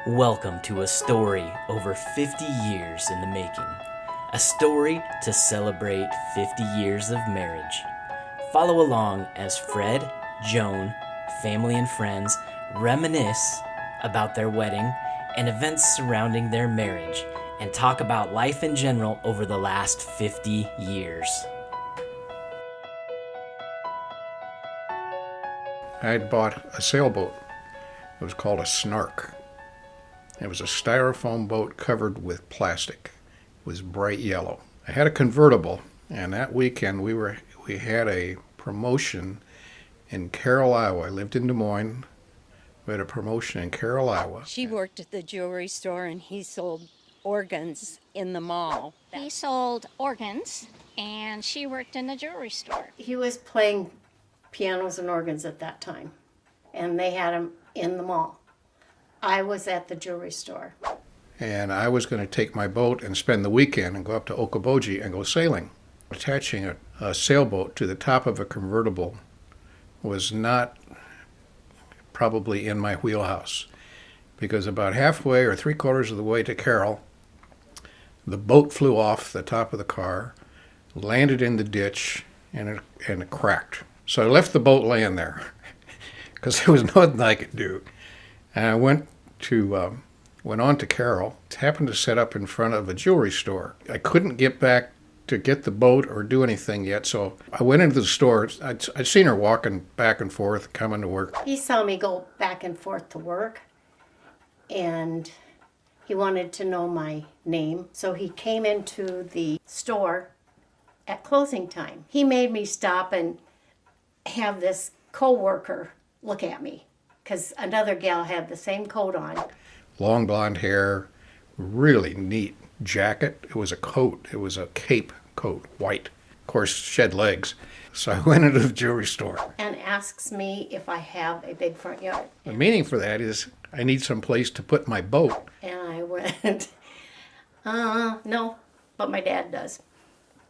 Welcome to a story over 50 years in the making. A story to celebrate 50 years of marriage. Follow along as Fred, Joan, family and friends reminisce about their wedding and events surrounding their marriage and talk about life in general over the last 50 years. I had bought a sailboat. It was called a Snark. It was a styrofoam boat covered with plastic. It was bright yellow. I had a convertible, and that weekend we had a promotion in Carroll, Iowa. I lived in Des Moines. We had a promotion in Carroll, Iowa. She worked at the jewelry store and he sold organs in the mall. He sold organs and she worked in the jewelry store. He was playing pianos and organs at that time, and they had him in the mall. I was at the jewelry store. And I was going to take my boat and spend the weekend and go up to Okoboji and go sailing. Attaching a sailboat to the top of a convertible was not probably in my wheelhouse, because about halfway or three-quarters of the way to Carroll, the boat flew off the top of the car, landed in the ditch, and it cracked. So I left the boat laying there because there was nothing I could do. And I went on to Carroll. Happened to set up in front of a jewelry store. I couldn't get back to get the boat or do anything yet, so I went into the store. I'd seen her walking back and forth, coming to work. He saw me go back and forth to work, and he wanted to know my name. So he came into the store at closing time. He made me stop and have this co-worker look at me, because another gal had the same coat on. Long blonde hair, really neat jacket. It was a coat. It was a cape coat, white. Of course, shed legs. So I went into the jewelry store. And asks me if I have a big front yard. The meaning for that is I need some place to put my boat. And I went, no, but my dad does.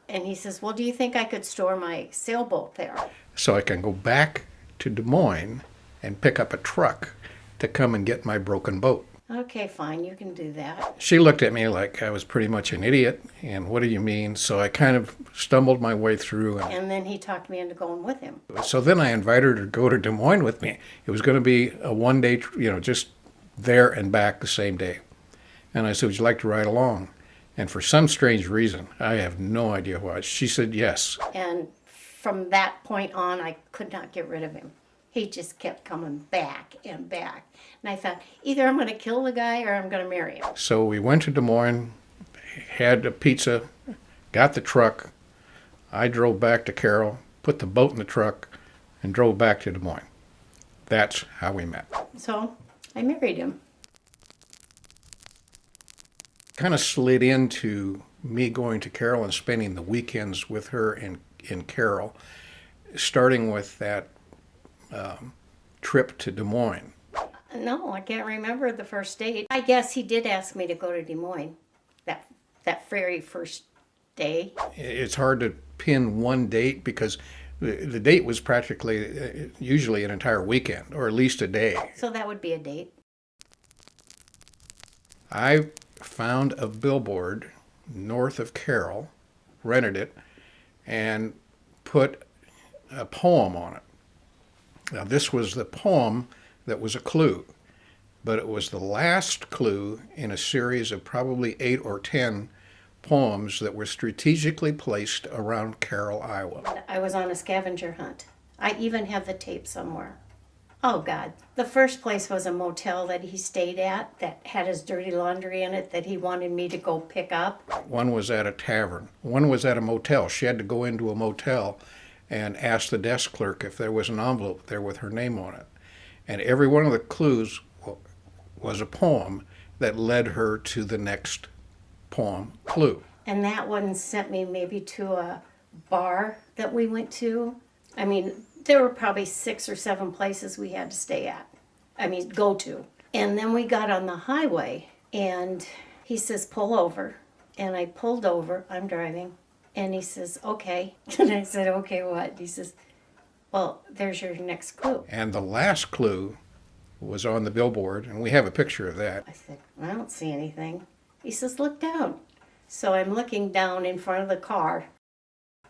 And he says, well, do you think I could store my sailboat there? So I can go back to Des Moines and pick up a truck to come and get my broken boat. Okay, fine, you can do that. She looked at me like I was pretty much an idiot, and what do you mean? So I kind of stumbled my way through. And then he talked me into going with him. So then I invited her to go to Des Moines with me. It was going to be a one-day, just there and back the same day. And I said, would you like to ride along? And for some strange reason, I have no idea why, she said yes. And from that point on, I could not get rid of him. He just kept coming back and back. And I thought, either I'm going to kill the guy or I'm going to marry him. So we went to Des Moines, had a pizza, got the truck. I drove back to Carroll, put the boat in the truck, and drove back to Des Moines. That's how we met. So I married him. Kind of slid into me going to Carroll and spending the weekends with her in Carroll, starting with that trip to Des Moines. No, I can't remember the first date. I guess he did ask me to go to Des Moines that very first day. It's hard to pin one date because the date was practically usually an entire weekend or at least a day. So that would be a date. I found a billboard north of Carroll, rented it, and put a poem on it. Now, this was the poem that was a clue, but it was the last clue in a series of probably 8 or 10 poems that were strategically placed around Carroll, Iowa. I was on a scavenger hunt. I even have the tape somewhere. Oh, God. The first place was a motel that he stayed at that had his dirty laundry in it that he wanted me to go pick up. One was at a tavern. One was at a motel. She had to go into a motel and ask the desk clerk if there was an envelope there with her name on it. And every one of the clues was a poem that led her to the next poem clue. And that one sent me maybe to a bar that we went to. I mean, there were probably 6 or 7 places we had to stay at. Go to. And then we got on the highway, and he says, pull over. And I pulled over. I'm driving. And he says, okay. And I said, okay, what? He says, well, there's your next clue. And the last clue was on the billboard, and we have a picture of that. I said, I don't see anything. He says, look down. So I'm looking down in front of the car.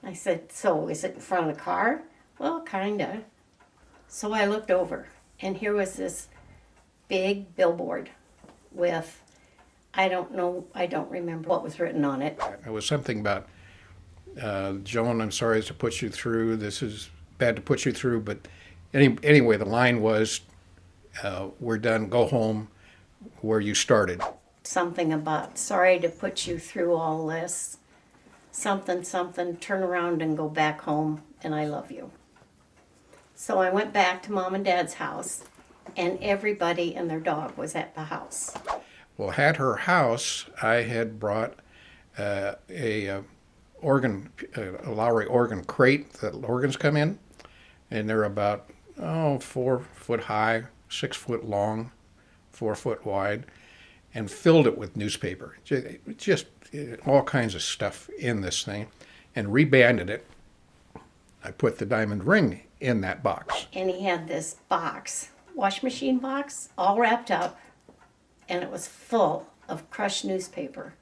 I said, so is it in front of the car? Well, kinda. So I looked over, and here was this big billboard with, I don't remember what was written on it. It was something about, Joan, I'm sorry to put you through. This is bad to put you through, but anyway, the line was, we're done, go home where you started. Something about, sorry to put you through all this. Something, turn around and go back home, and I love you. So I went back to Mom and Dad's house, and everybody and their dog was at the house. Well, at her house, I had brought a Lowry organ crate that organs come in, and they're about 4 foot high, 6 foot long, 4 foot wide, and filled it with newspaper, just all kinds of stuff in this thing, and rebanded it. I put the diamond ring in that box. And he had this box, wash machine box, all wrapped up, and it was full of crushed newspaper.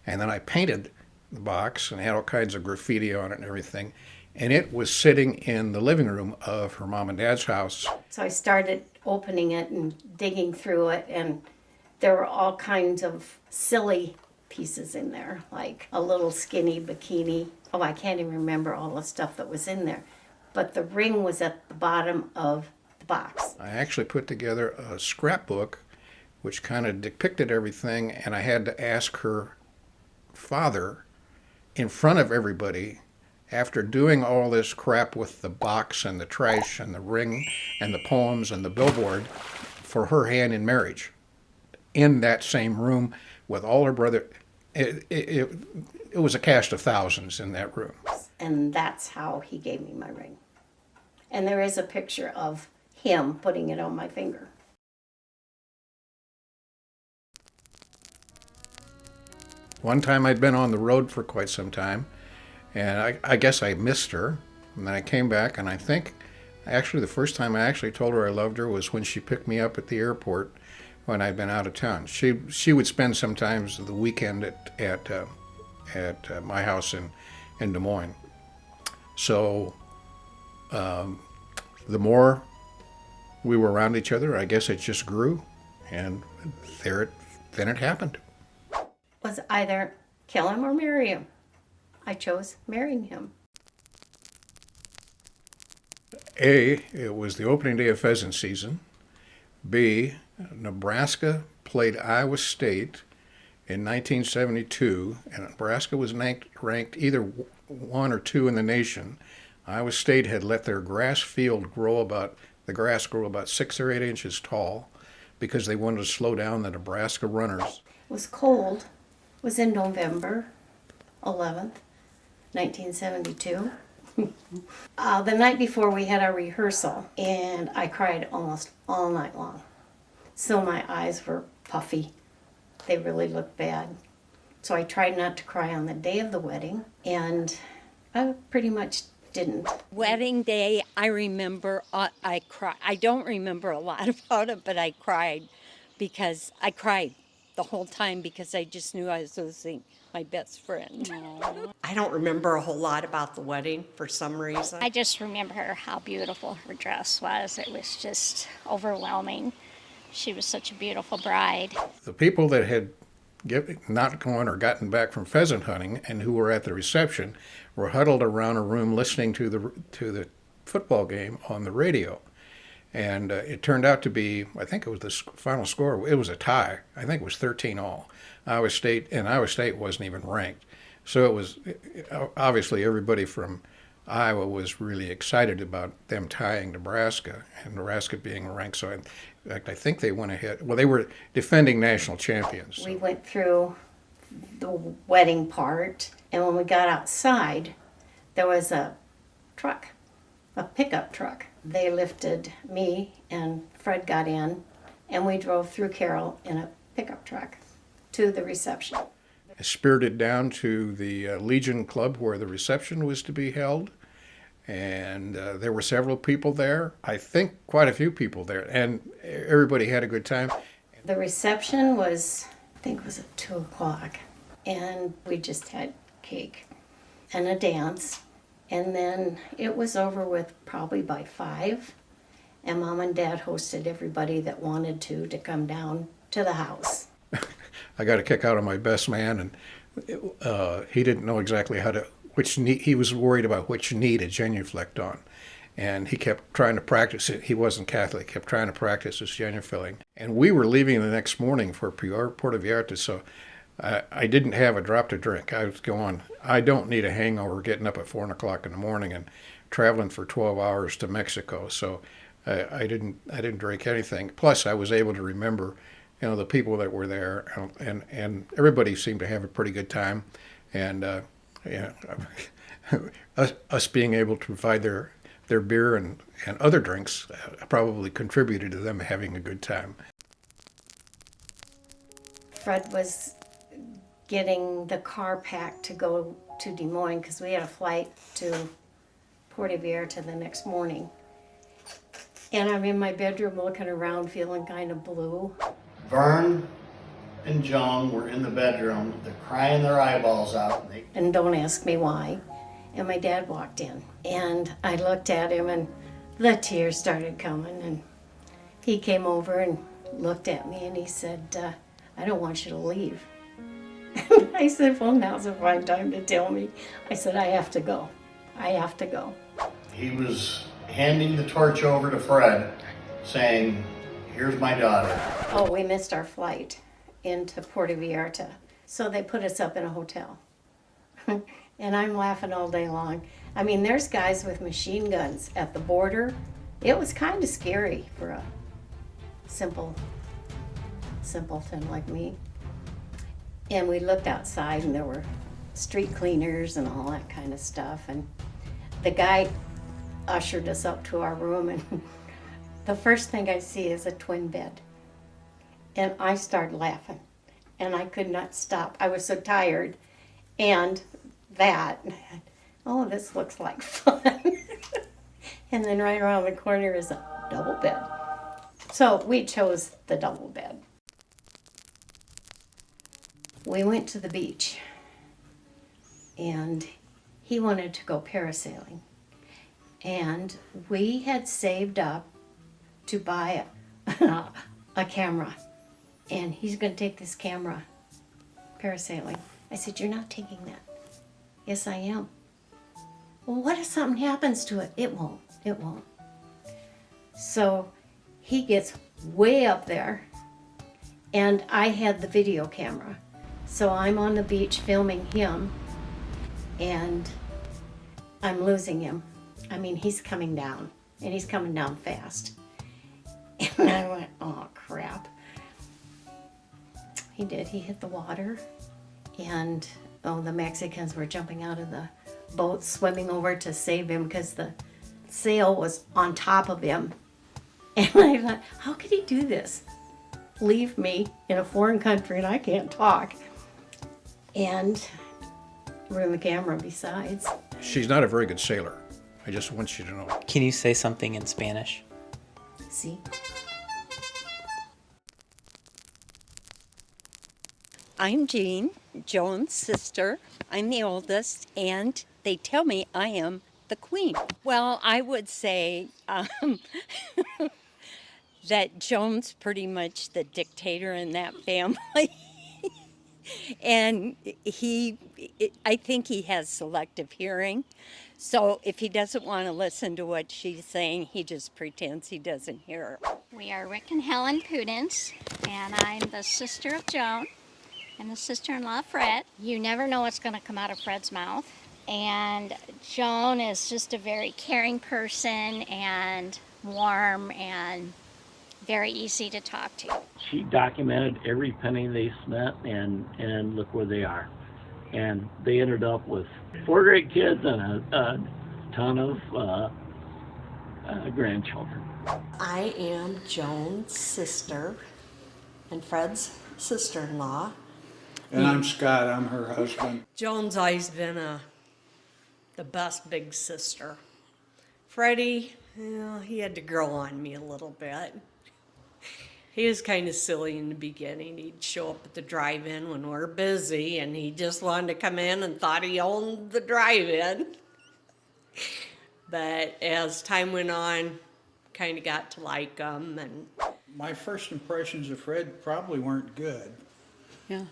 And then I painted the box and had all kinds of graffiti on it and everything. And it was sitting in the living room of her mom and dad's house. So I started opening it and digging through it, and there were all kinds of silly pieces in there, like a little skinny bikini. Oh, I can't even remember all the stuff that was in there. But the ring was at the bottom of the box. I actually put together a scrapbook which kind of depicted everything, and I had to ask her father in front of everybody, after doing all this crap with the box and the trash and the ring and the poems and the billboard, for her hand in marriage in that same room with all her brother. It was a cast of thousands in that room. And that's how he gave me my ring. And there is a picture of him putting it on my finger. One time I'd been on the road for quite some time, and I guess I missed her. And then I came back, and I think actually the first time I actually told her I loved her was when she picked me up at the airport when I'd been out of town. She would spend sometimes the weekend at my house in Des Moines. So the more we were around each other, I guess it just grew, and then it happened. Was either kill him or marry him. I chose marrying him. A, it was the opening day of pheasant season. B, Nebraska played Iowa State in 1972, and Nebraska was ranked either 1 or 2 in the nation. Iowa State had let their grass field grow about 6 or 8 inches tall because they wanted to slow down the Nebraska runners. It was cold. It was in November 11th, 1972. The night before we had our rehearsal, and I cried almost all night long. So my eyes were puffy. They really looked bad. So I tried not to cry on the day of the wedding, and I pretty much didn't. Wedding day, I remember I cried. I don't remember a lot about it, but I cried because I cried the whole time because I just knew I was losing my best friend. I don't remember a whole lot about the wedding for some reason. I just remember how beautiful her dress was. It was just overwhelming. She was such a beautiful bride. The people that had not gone or gotten back from pheasant hunting and who were at the reception were huddled around a room listening to the football game on the radio. And it turned out to be, I think it was the final score, it was a tie. I think it was 13-all. Iowa State wasn't even ranked. So it was, obviously everybody from Iowa was really excited about them tying Nebraska and Nebraska being ranked. So in fact, I think they went ahead. Well, they were defending national champions. So. We went through the wedding part, and when we got outside, there was a truck, a pickup truck. They lifted me, and Fred got in, and we drove through Carroll in a pickup truck to the reception. Spirited down to the Legion Club where the reception was to be held, And there were several people there. I think quite a few people there, and everybody had a good time. The reception was, I think it was at 2 o'clock. And we just had cake and a dance. And then it was over with probably by 5. And Mom and Dad hosted everybody that wanted to come down to the house. I got a kick out of my best man, and he didn't know exactly which knee. He was worried about which knee to genuflect on, and he kept trying to practice it. He wasn't Catholic. Kept trying to practice his genuflecting, and we were leaving the next morning for Puerto Vallarta, so I didn't have a drop to drink. I was going, I don't need a hangover getting up at 4 o'clock in the morning and traveling for 12 hours to Mexico. So I didn't drink anything. Plus, I was able to remember, the people that were there, and everybody seemed to have a pretty good time, and us being able to provide their beer and other drinks probably contributed to them having a good time. Fred was getting the car packed to go to Des Moines because we had a flight to Puerto Vallarta the next morning. And I'm in my bedroom looking around feeling kind of blue. Vern and Joan were in the bedroom. They're crying their eyeballs out. And don't ask me why. And my dad walked in. And I looked at him and the tears started coming. And he came over and looked at me and he said, I don't want you to leave. And I said, well, now's a fine time to tell me. I said, I have to go. I have to go. He was handing the torch over to Fred, saying, here's my daughter. Oh, we missed our flight into Puerto Vallarta. So they put us up in a hotel. And I'm laughing all day long. I mean, there's guys with machine guns at the border. It was kind of scary for a simpleton like me. And we looked outside and there were street cleaners and all that kind of stuff. And the guy ushered us up to our room and the first thing I see is a twin bed. And I started laughing and I could not stop. I was so tired. And this looks like fun. And then right around the corner is a double bed. So we chose the double bed. We went to the beach and he wanted to go parasailing. And we had saved up to buy a camera. And he's going to take this camera parasailing. I said, you're not taking that. Yes, I am. Well, what if something happens to it? It won't. It won't. So he gets way up there and I had the video camera. So I'm on the beach filming him and I'm losing him. I mean, he's coming down and he's coming down fast. And I went, oh crap. He did. He hit the water and the Mexicans were jumping out of the boat, swimming over to save him because the sail was on top of him. And I thought, how could he do this? Leave me in a foreign country and I can't talk. And ruin the camera besides. She's not a very good sailor. I just want you to know. Can you say something in Spanish? See? I'm Jean, Joan's sister. I'm the oldest, and they tell me I am the queen. Well, I would say that Joan's pretty much the dictator in that family. And I think he has selective hearing. So if he doesn't want to listen to what she's saying, he just pretends he doesn't hear her. We are Rick and Helen Pudens, and I'm the sister of Joan and the sister-in-law of Fred. You never know what's going to come out of Fred's mouth. And Joan is just a very caring person and warm and very easy to talk to. She documented every penny they spent, and look where they are. And they ended up with 4 great kids and a ton of grandchildren. I am Joan's sister and Fred's sister-in-law. And I'm Scott, I'm her husband. Joan's always been the best big sister. Freddie, he had to grow on me a little bit. He was kind of silly in the beginning. He'd show up at the drive-in when we're busy, and he just wanted to come in and thought he owned the drive-in. But as time went on, kind of got to like him. And My first impressions of Fred probably weren't good. Yeah.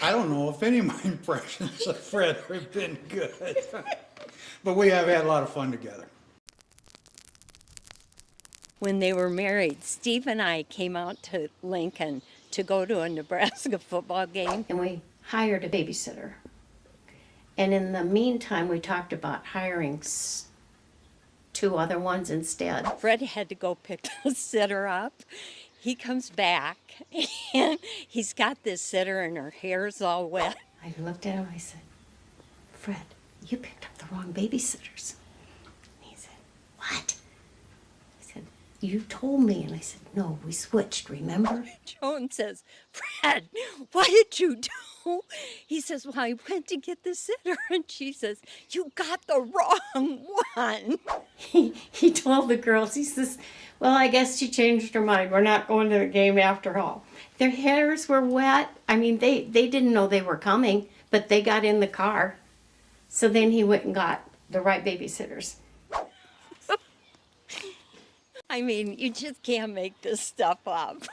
I don't know if any of my impressions of Fred have been good. But we have had a lot of fun together. When they were married, Steve and I came out to Lincoln to go to a Nebraska football game. And we hired a babysitter. And in the meantime, we talked about hiring 2 other ones instead. Fred had to go pick the sitter up. He comes back, and he's got this sitter, and her hair's all wet. I looked at him, I said, Fred, you picked up the wrong babysitters. And he said, what? I said, you told me. And I said, no, we switched, remember? Joan says, Fred, what did you do? He says, well, I went to get the sitter. And she says, you got the wrong one. He told the girls, he says, well, I guess she changed her mind. We're not going to the game after all. Their hairs were wet. I mean, they didn't know they were coming, but they got in the car. So then he went and got the right babysitters. I mean, you just can't make this stuff up.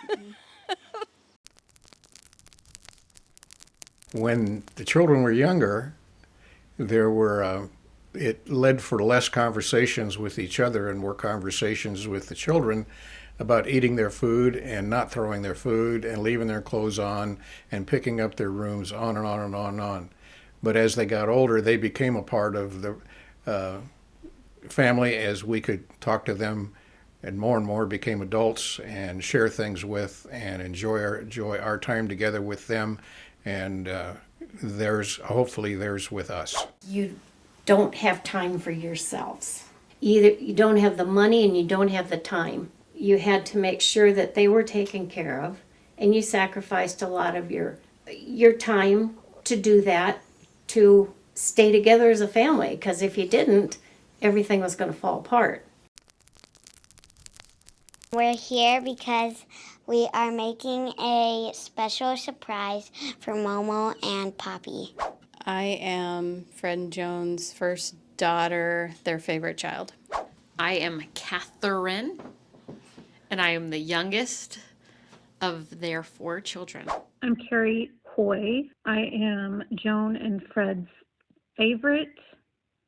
When the children were younger, there were it led for less conversations with each other and more conversations with the children about eating their food and not throwing their food and leaving their clothes on and picking up their rooms, on and on and on and on. But as they got older, they became a part of the family as we could talk to them, and more became adults and share things with and enjoy our time together with them, and hopefully theirs with us. You don't have time for yourselves. Either you don't have the money and you don't have the time. You had to make sure that they were taken care of, and you sacrificed a lot of your time to do that, to stay together as a family, because if you didn't, everything was going to fall apart. We're here because we are making a special surprise for Momo and Poppy. I am Fred Joan's first daughter, their favorite child. I am Catherine, and I am the youngest of their 4 children. I'm Carrie Hoy. I am Joan and Fred's favorite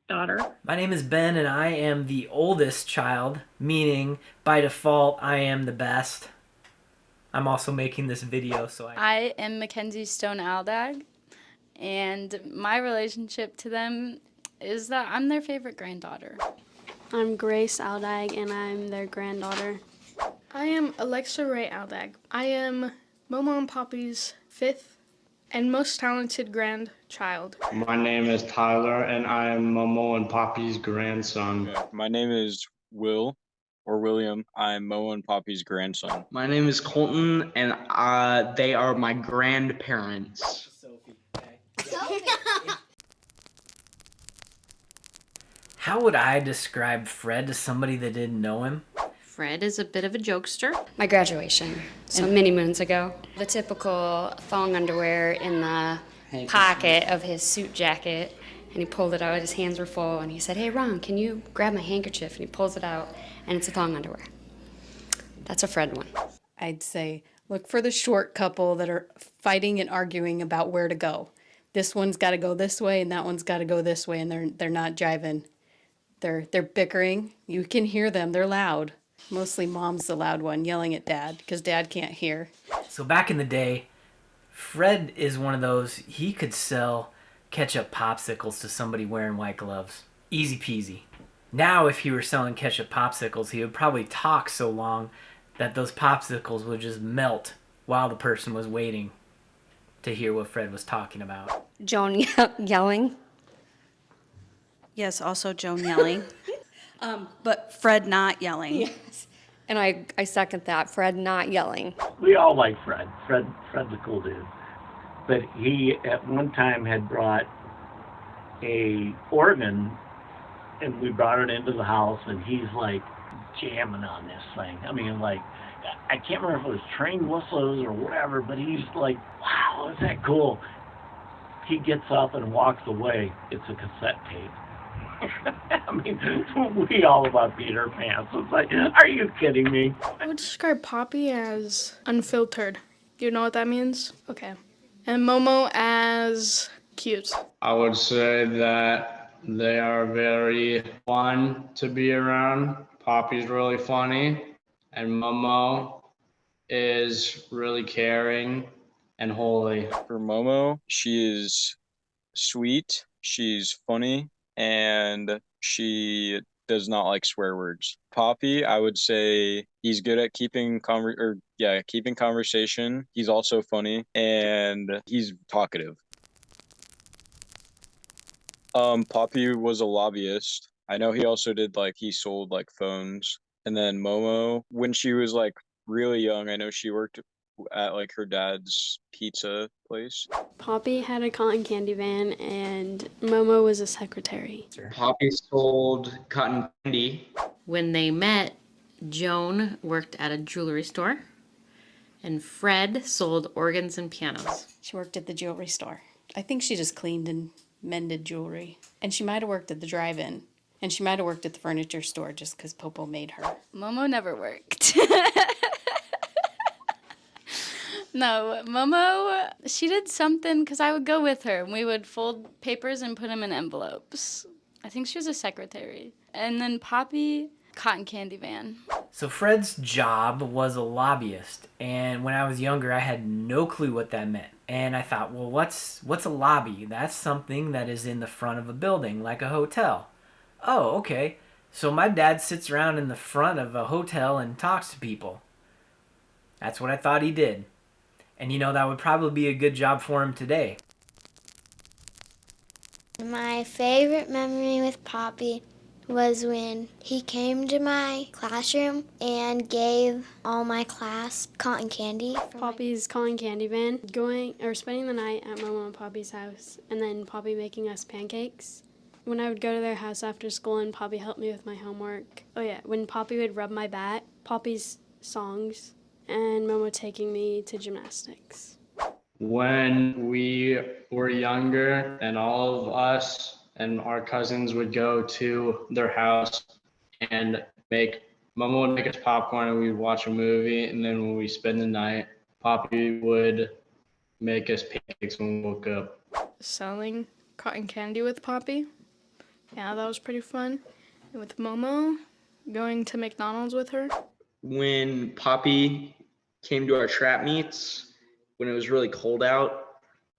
daughter. My name is Ben, and I am the oldest child, meaning by default I am the best. I'm also making this video, so I am Mackenzie Stone Aldag, and my relationship to them is that I'm their favorite granddaughter. I'm Grace Aldag, and I'm their granddaughter. I am Alexa Ray Aldag. I am Momo and Poppy's 5th and most talented grandchild. My name is Tyler, and I am Momo and Poppy's grandson. My name is Will, or William. I'm Mo and Poppy's grandson. My name is Colton, and they are my grandparents. How would I describe Fred to somebody that didn't know him? Fred is a bit of a jokester. My graduation, so many moons ago. The typical thong underwear in the pocket of his suit jacket, and he pulled it out, his hands were full, and he said, hey Ron, can you grab my handkerchief? And he pulls it out, and it's a thong underwear. That's a Fred one. I'd say look for the short couple that are fighting and arguing about where to go. This one's got to go this way, and that one's got to go this way, and they're not jiving. They're bickering. You can hear them. They're loud. Mostly mom's the loud one, yelling at dad, because dad can't hear. So back in the day, Fred is one of those, he could sell ketchup popsicles to somebody wearing white gloves. Easy peasy. Now if he were selling ketchup popsicles, he would probably talk so long that those popsicles would just melt while the person was waiting to hear what Fred was talking about. Joan yelling. Yes, also Joan yelling. But Fred not yelling. Yes. And I second that, Fred not yelling. We all like Fred. Fred's a cool dude. But he, at one time, had brought a organ and we brought it into the house, and he's like jamming on this thing. I mean, like, I can't remember if it was train whistles or whatever, but he's like, wow, is that cool? He gets up and walks away. It's a cassette tape. I mean, we all about Peter Pants. It's like, are you kidding me? I would describe Poppy as unfiltered. Do you know what that means? Okay. And Momo as cute. I would say that they are very fun to be around. Poppy's really funny, and Momo is really caring and holy. For Momo, she is sweet, she's funny, and she does not like swear words. Poppy, I would say he's good at keeping conversation. He's also funny and he's talkative. Poppy was a lobbyist. I know he also did he sold phones. And then Momo, when she was really young, I know she worked at her dad's pizza place. Poppy had a cotton candy van, and Momo was a secretary. Poppy sold cotton candy. When they met, Joan worked at a jewelry store, and Fred sold organs and pianos. She worked at the jewelry store. I think she just cleaned and mended jewelry. And she might have worked at the drive-in. And she might have worked at the furniture store just because Popo made her. Momo never worked. No, Momo, she did something because I would go with her and we would fold papers and put them in envelopes. I think she was a secretary. And then Poppy, cotton candy van. So Fred's job was a lobbyist, and when I was younger, I had no clue what that meant. And I thought, well, what's a lobby? That's something that is in the front of a building, like a hotel. Oh, okay. So my dad sits around in the front of a hotel and talks to people. That's what I thought he did. And that would probably be a good job for him today. My favorite memory with Poppy was when he came to my classroom and gave all my class cotton candy. Poppy's cotton candy van, spending the night at Momo and Poppy's house, and then Poppy making us pancakes. When I would go to their house after school and Poppy helped me with my homework. Oh yeah, when Poppy would rub my back, Poppy's songs, and Momo taking me to gymnastics. When we were younger and all of us and our cousins would go to their house and Momo would make us popcorn and we'd watch a movie, and then when we spend the night, Poppy would make us pancakes when we woke up. Selling cotton candy with Poppy. Yeah, that was pretty fun. And with Momo, going to McDonald's with her. When Poppy came to our trap meets, when it was really cold out,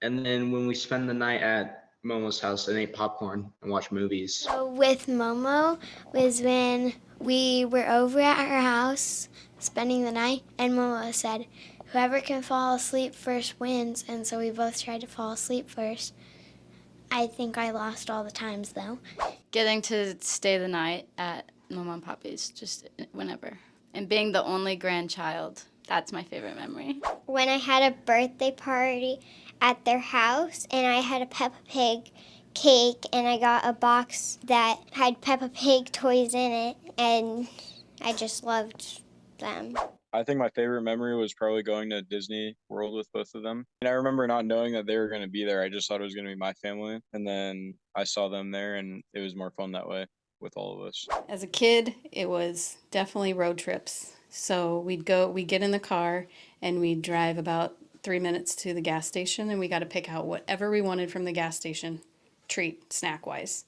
and then when we spend the night at Momo's house and ate popcorn and watched movies. So with Momo was when we were over at her house spending the night, and Momo said, whoever can fall asleep first wins, and so we both tried to fall asleep first. I think I lost all the times, though. Getting to stay the night at Momo and Poppy's, just whenever. And being the only grandchild, that's my favorite memory. When I had a birthday party at their house, and I had a Peppa Pig cake, and I got a box that had Peppa Pig toys in it, and I just loved them. I think my favorite memory was probably going to Disney World with both of them. And I remember not knowing that they were going to be there. I just thought it was going to be my family. And then I saw them there, and it was more fun that way with all of us. As a kid, it was definitely road trips. So we'd get in the car and we'd drive about 3 minutes to the gas station, and we got to pick out whatever we wanted from the gas station, treat, snack-wise.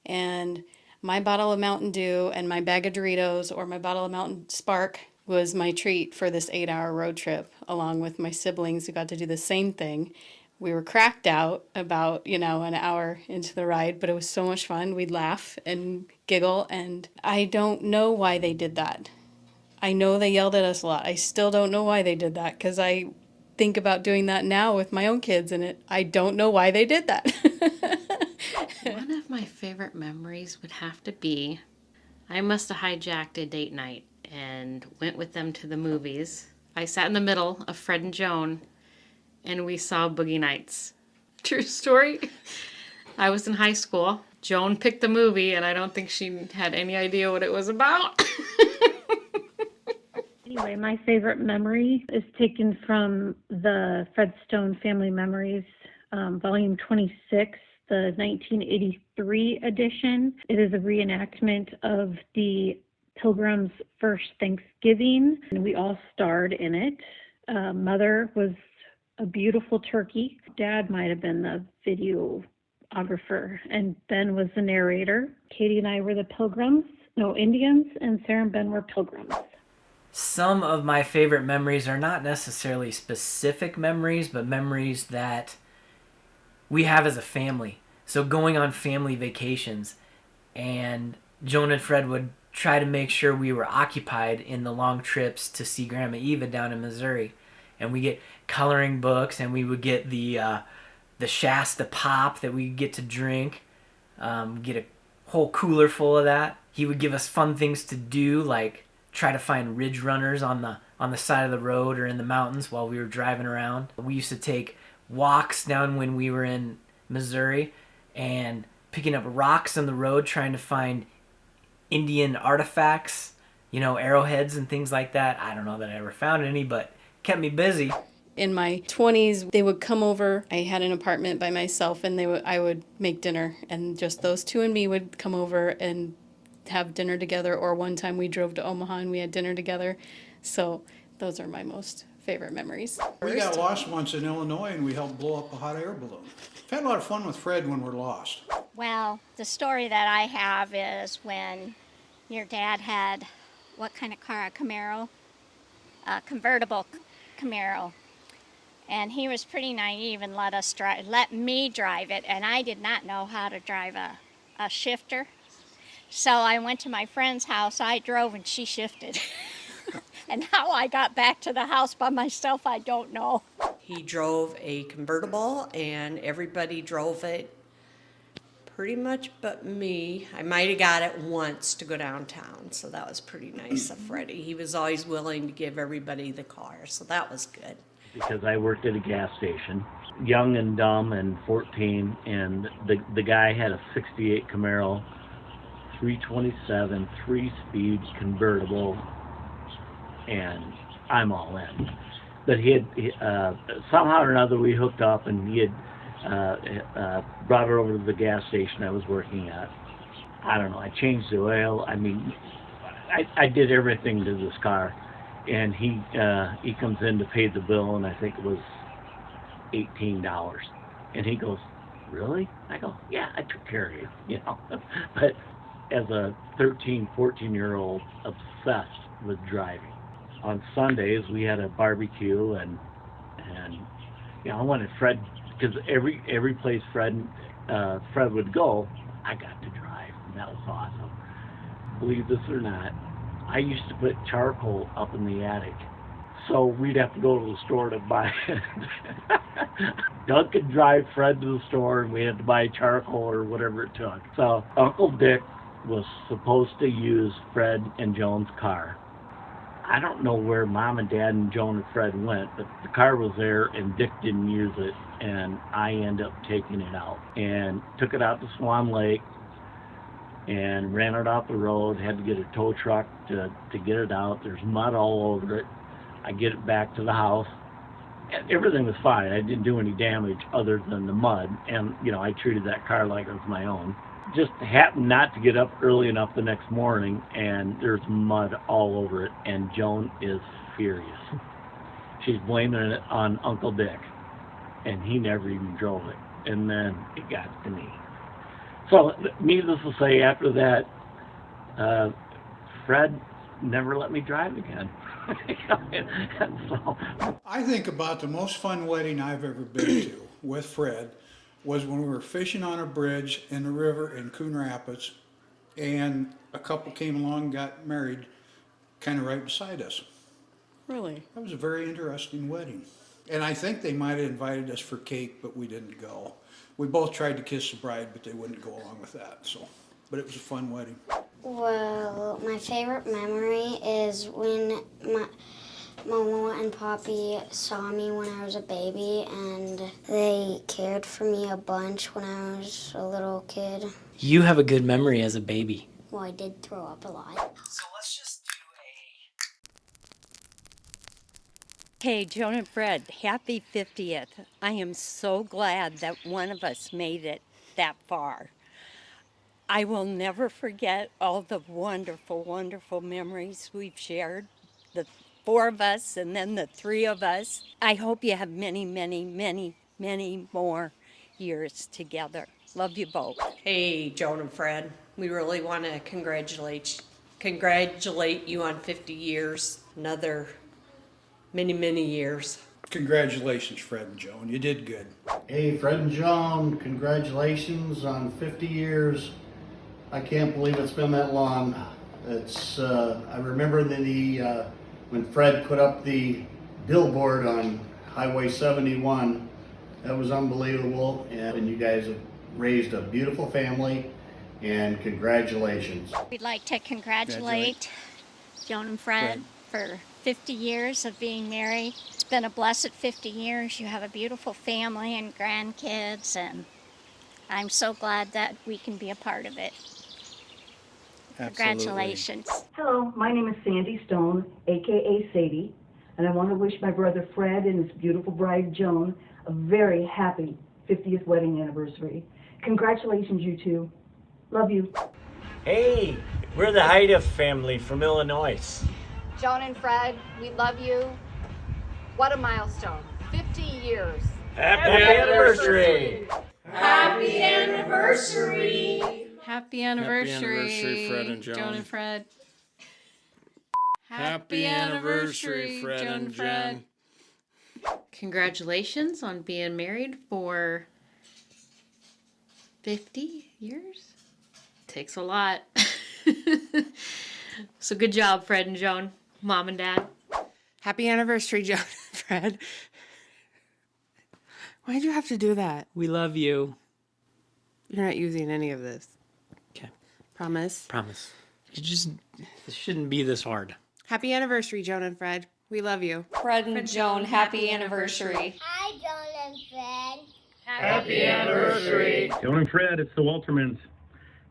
And my bottle of Mountain Dew and my bag of Doritos or my bottle of Mountain Spark was my treat for this 8-hour road trip, along with my siblings who got to do the same thing. We were cracked out about, an hour into the ride, but it was so much fun. We'd laugh and giggle, and I don't know why they did that. I know they yelled at us a lot. I still don't know why they did that, because I think about doing that now with my own kids, and I don't know why they did that. One of my favorite memories would have to be, I must have hijacked a date night and went with them to the movies. I sat in the middle of Fred and Joan, and we saw Boogie Nights. True story. I was in high school. Joan picked the movie, and I don't think she had any idea what it was about. Anyway, my favorite memory is taken from the Fred Joan Family Memories, volume 26, the 1983 edition. It is a reenactment of the Pilgrims' first Thanksgiving, and we all starred in it. Mother was a beautiful turkey. Dad might have been the videographer, and Ben was the narrator. Katie and I were the Indians, and Sarah and Ben were pilgrims. Some of my favorite memories are not necessarily specific memories, but memories that we have as a family. So going on family vacations, and Joan and Fred would try to make sure we were occupied in the long trips to see Grandma Eva down in Missouri. And we get coloring books, and we would get the Shasta pop that we get to drink, get a whole cooler full of that. He would give us fun things to do, like try to find ridge runners on the side of the road or in the mountains while we were driving around. We used to take walks down when we were in Missouri and picking up rocks on the road trying to find Indian artifacts, arrowheads and things like that. I don't know that I ever found any, but kept me busy. In my 20s, they would come over. I had an apartment by myself, and I would make dinner, and just those two and me would come over and have dinner together. Or one time we drove to Omaha and we had dinner together. So those are my most favorite memories. We got lost once in Illinois, and we helped blow up a hot air balloon. We've had a lot of fun with Fred when we're lost. Well, the story that I have is when your dad had, what kind of car, a Camaro? A convertible Camaro. And he was pretty naive and let me drive it, and I did not know how to drive a shifter. So I went to my friend's house, I drove, and she shifted. And how I got back to the house by myself, I don't know. He drove a convertible, and everybody drove it pretty much but me. I might have got it once to go downtown, so that was pretty nice of Freddie. He was always willing to give everybody the car, so that was good. Because I worked at a gas station, young and dumb and 14, and the guy had a 68 Camaro, 327, 3-speed convertible, and I'm all in. But he had, somehow or another we hooked up, and he had brought her over to the gas station I was working at. I don't know, I changed the oil. I mean, I did everything to this car. And he comes in to pay the bill, and I think it was $18. And he goes, "Really?" I go, "Yeah, I took care of you, But as a 13, 14-year-old, obsessed with driving. On Sundays, we had a barbecue, and I wanted Fred, because every place Fred would go, I got to drive, and that was awesome. Believe this or not, I used to put charcoal up in the attic, so we'd have to go to the store to buy it. Doug could drive Fred to the store, and we had to buy charcoal or whatever it took. So Uncle Dick was supposed to use Fred and Joan's car. I don't know where Mom and Dad and Joan and Fred went, but the car was there, and Dick didn't use it, and I ended up taking it out and took it out to Swan Lake and ran it off the road. Had to get a tow truck to get it out. There's mud all over it. I get it back to the house. And everything was fine. I didn't do any damage other than the mud. And, I treated that car like it was my own. Just happened not to get up early enough the next morning, and there's mud all over it. And Joan is furious. She's blaming it on Uncle Dick. And he never even drove it. And then it got to me. So, needless to say, after that, Fred never let me drive again. So, I think about the most fun wedding I've ever been to with Fred was when we were fishing on a bridge in the river in Coon Rapids, and a couple came along and got married kind of right beside us. Really? That was a very interesting wedding. And I think they might have invited us for cake, but we didn't go. We both tried to kiss the bride, but they wouldn't go along with that. But it was a fun wedding. Well, my favorite memory is when Momo and Poppy saw me when I was a baby, and they cared for me a bunch when I was a little kid. You have a good memory as a baby. Well, I did throw up a lot. So let's just Hey, Joan and Fred, happy 50th. I am so glad that one of us made it that far. I will never forget all the wonderful, wonderful memories we've shared, the 4 of us and then the 3 of us. I hope you have many, many, many, many more years together. Love you both. Hey, Joan and Fred, we really want to congratulate you on 50 years. Another many, many years. Congratulations, Fred and Joan. You did good. Hey, Fred and Joan, congratulations on 50 years. I can't believe it's been that long. I remember when Fred put up the billboard on Highway 71. That was unbelievable, and you guys have raised a beautiful family, and congratulations. We'd like to congratulate Joan and Fred for 50 years of being married. It's been a blessed 50 years. You have a beautiful family and grandkids, and I'm so glad that we can be a part of it. Congratulations. Hello, my name is Sandy Stone, aka Sadie, and I want to wish my brother Fred and his beautiful bride Joan a very happy 50th wedding anniversary. Congratulations, you two. Love you. Hey, we're the Haida family from Illinois. Joan and Fred, we love you. What a milestone. 50 years. Happy anniversary! Happy anniversary! Happy anniversary, Fred and Joan and Fred. Happy anniversary, Fred and Jen. Congratulations on being married for 50 years. Takes a lot. So good job, Fred and Joan, Mom and Dad. Happy anniversary, Joan and Fred. Why'd you have to do that? We love you. You're not using any of this. Okay. Promise? Promise. This shouldn't be this hard. Happy anniversary, Joan and Fred. We love you. Fred and Joan, happy anniversary. Hi, Joan and Fred. Happy anniversary! Joan and Fred, it's the Waltermans.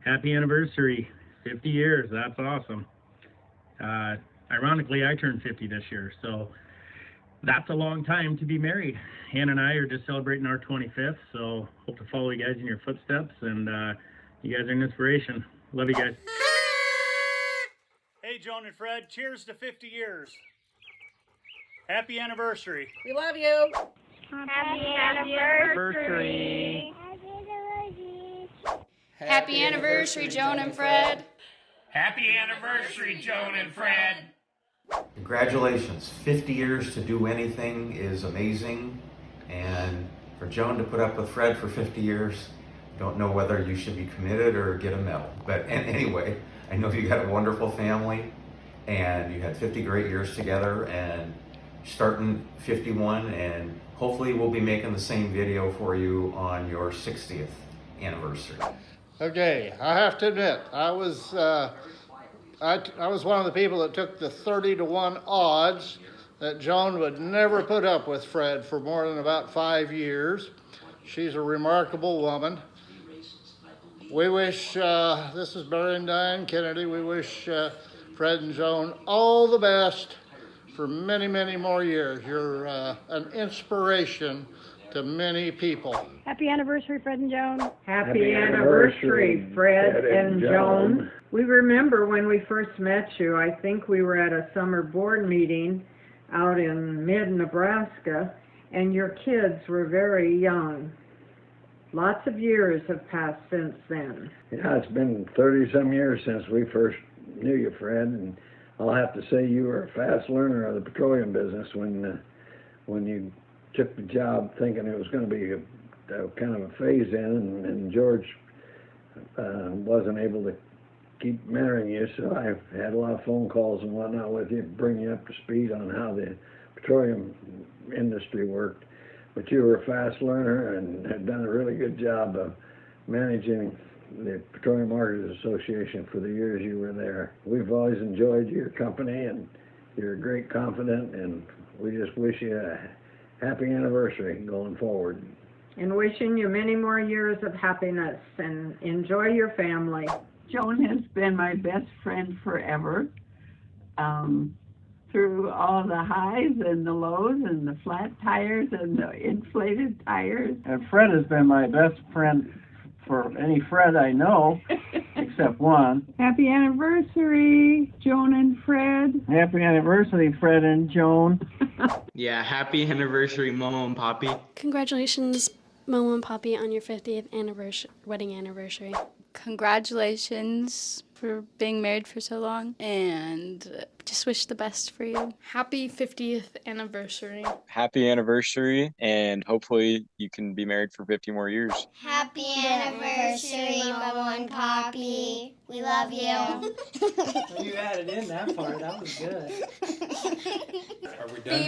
Happy anniversary. 50 years, that's awesome. Ironically, I turned 50 this year, so that's a long time to be married. Ann and I are just celebrating our 25th, so hope to follow you guys in your footsteps, and you guys are an inspiration. Love you guys. Hey, Joan and Fred, cheers to 50 years. Happy anniversary. We love you. Happy anniversary. Happy anniversary, Joan and Fred. Happy anniversary, Joan and Fred. Congratulations. 50 years to do anything is amazing. And for Joan to put up with Fred for 50 years, don't know whether you should be committed or get a medal. But anyway, I know you got a wonderful family and you had 50 great years together, and starting 51, and hopefully we'll be making the same video for you on your 60th anniversary. Okay, I have to admit, I was one of the people that took the 30-to-1 odds that Joan would never put up with Fred for more than about 5 years. She's a remarkable woman. We wish, this is Barry and Diane Kennedy, we wish Fred and Joan all the best for many, many more years. You're an inspiration to many people. Happy anniversary, Fred and Joan. Happy anniversary, Fred and Joan. We remember when we first met you. I think we were at a summer board meeting out in mid-Nebraska, and your kids were very young. Lots of years have passed since then. Yeah, it's been 30-some years since we first knew you, Fred, and I'll have to say you were a fast learner of the petroleum business when you took the job thinking it was going to be a kind of a phase in, and George wasn't able to keep mentoring you, so I've had a lot of phone calls and whatnot with you, bring you up to speed on how the petroleum industry worked. But you were a fast learner and had done a really good job of managing the Petroleum Marketers Association for the years you were there. We've always enjoyed your company, and You're a great confidant, and we just wish you a happy anniversary going forward. And wishing you many more years of happiness, and enjoy your family. Joan has been my best friend forever. Through all the highs and the lows and the flat tires and the inflated tires. And Fred has been my best friend for any Fred I know, except one. Happy anniversary, Joan and Fred. Happy anniversary, Fred and Joan. Yeah, happy anniversary, Momo and Poppy. Congratulations, Momo and Poppy, on your 50th wedding anniversary. Congratulations for being married for so long, and just wish the best for you. Happy 50th anniversary. Happy anniversary, and hopefully you can be married for 50 more years. Happy anniversary, Momo and Poppy. We love you. Well, you added in that part. That was good. Are we done?